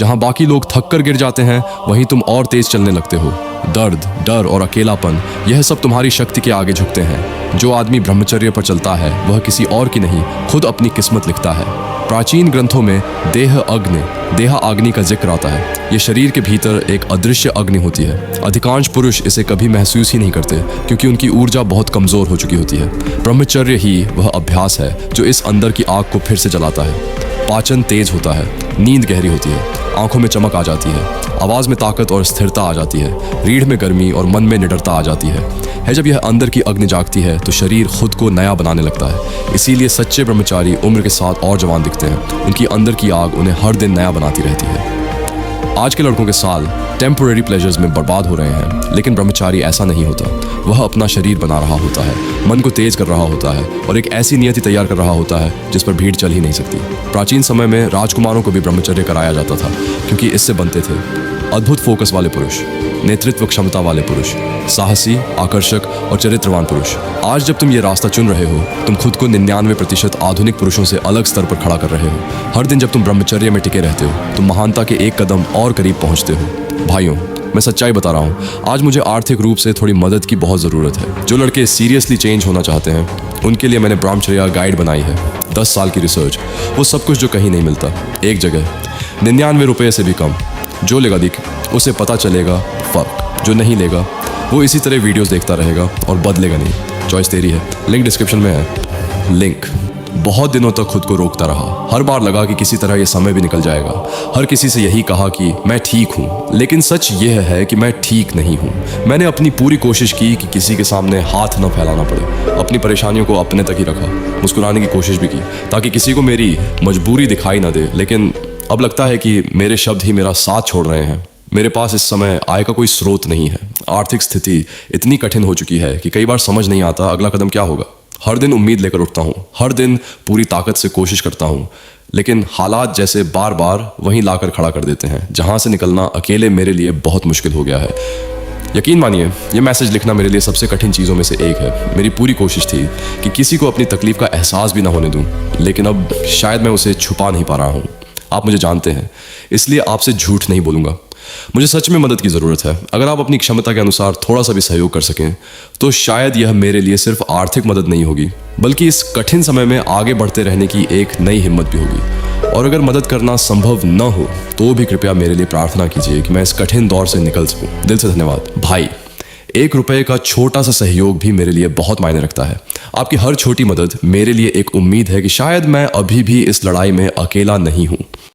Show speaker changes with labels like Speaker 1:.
Speaker 1: जहां बाकी लोग थक कर गिर जाते हैं, वहीं तुम और तेज चलने लगते हो। दर्द, डर और अकेलापन, यह सब तुम्हारी शक्ति के आगे झुकते हैं। जो आदमी ब्रह्मचर्य पर चलता है वह किसी और की नहीं, खुद अपनी किस्मत लिखता है। प्राचीन ग्रंथों में देह अग्नि का जिक्र आता है। ये शरीर के भीतर एक अदृश्य अग्नि होती है। अधिकांश पुरुष इसे कभी महसूस ही नहीं करते क्योंकि उनकी ऊर्जा बहुत कमजोर हो चुकी होती है। ब्रह्मचर्य ही वह अभ्यास है जो इस अंदर की आग को फिर से जलाता है। पाचन तेज होता है, नींद गहरी होती है, आंखों में चमक आ जाती है, आवाज में ताकत और स्थिरता आ जाती है, रीढ़ में गर्मी और मन में निडरता आ जाती है। जब यह अंदर की अग्नि जागती है तो शरीर खुद को नया बनाने लगता है। इसीलिए सच्चे ब्रह्मचारी उम्र के साथ और जवान दिखते हैं। उनकी अंदर की आग उन्हें हर दिन नया बनाती रहती है। आज के लड़कों के साल टेम्पोरेरी प्लेजर्स में बर्बाद हो रहे हैं, लेकिन ब्रह्मचारी ऐसा नहीं होता। वह अपना शरीर बना रहा होता है, मन को तेज कर रहा होता है और एक ऐसी नियति तैयार कर रहा होता है जिस पर भीड़ चल ही नहीं सकती। प्राचीन समय में राजकुमारों को भी ब्रह्मचर्य कराया जाता था क्योंकि इससे बनते थे अद्भुत फोकस वाले पुरुष, नेतृत्व क्षमता वाले पुरुष, साहसी, आकर्षक और चरित्रवान पुरुष। आज जब तुम ये रास्ता चुन रहे हो, तुम खुद को 99% आधुनिक पुरुषों से अलग स्तर पर खड़ा कर रहे हो। हर दिन जब तुम ब्रह्मचर्य में टिके रहते हो, तुम महानता के एक कदम और करीब पहुंचते हो। भाइयों, मैं सच्चाई बता रहा हूँ, आज मुझे आर्थिक रूप से थोड़ी मदद की बहुत ज़रूरत है। जो लड़के सीरियसली चेंज होना चाहते हैं, उनके लिए मैंने ब्रह्मचर्य गाइड बनाई है। 10 साल की रिसर्च, वो सब कुछ जो कहीं नहीं मिलता, एक जगह, 99 रुपये से भी कम। जो लेगा दिख, उसे पता चलेगा फ़र्क। जो नहीं लेगा वो इसी तरह वीडियोस देखता रहेगा और बदलेगा नहीं। चॉइस तेरी है। लिंक डिस्क्रिप्शन में है। लिंक। बहुत दिनों तक खुद को रोकता रहा। हर बार लगा कि किसी तरह ये समय भी निकल जाएगा। हर किसी से यही कहा कि मैं ठीक हूँ, लेकिन सच यह है कि मैं ठीक नहीं हूँ। मैंने अपनी पूरी कोशिश की कि किसी के सामने हाथ न फैलाना पड़े। अपनी परेशानियों को अपने तक ही रखा। मुस्कुराने की कोशिश भी की ताकि किसी को मेरी मजबूरी दिखाई ना दे, लेकिन अब लगता है कि मेरे शब्द ही मेरा साथ छोड़ रहे हैं। मेरे पास इस समय आय का कोई स्रोत नहीं है। आर्थिक स्थिति इतनी कठिन हो चुकी है कि कई बार समझ नहीं आता अगला कदम क्या होगा। हर दिन उम्मीद लेकर उठता हूँ, हर दिन पूरी ताकत से कोशिश करता हूँ, लेकिन हालात जैसे बार बार वहीं लाकर खड़ा कर देते हैं जहाँ से निकलना अकेले मेरे लिए बहुत मुश्किल हो गया है। यकीन मानिए, ये मैसेज लिखना मेरे लिए सबसे कठिन चीज़ों में से एक है। मेरी पूरी कोशिश थी कि किसी को अपनी तकलीफ का एहसास भी ना होने दूँ, लेकिन अब शायद मैं उसे छुपा नहीं पा रहा हूँ। आप मुझे जानते हैं, इसलिए आपसे झूठ नहीं बोलूँगा। मुझे सच में मदद की ज़रूरत है। अगर आप अपनी क्षमता के अनुसार थोड़ा सा भी सहयोग कर सकें तो शायद यह मेरे लिए सिर्फ आर्थिक मदद नहीं होगी, बल्कि इस कठिन समय में आगे बढ़ते रहने की एक नई हिम्मत भी होगी। और अगर मदद करना संभव न हो तो भी कृपया मेरे लिए प्रार्थना कीजिए कि मैं इस कठिन दौर से निकल सकूं। दिल से धन्यवाद। भाई, 1 रुपये का छोटा सा सहयोग भी मेरे लिए बहुत मायने रखता है। आपकी हर छोटी मदद मेरे लिए एक उम्मीद है कि शायद मैं अभी भी इस लड़ाई में अकेला नहीं हूँ।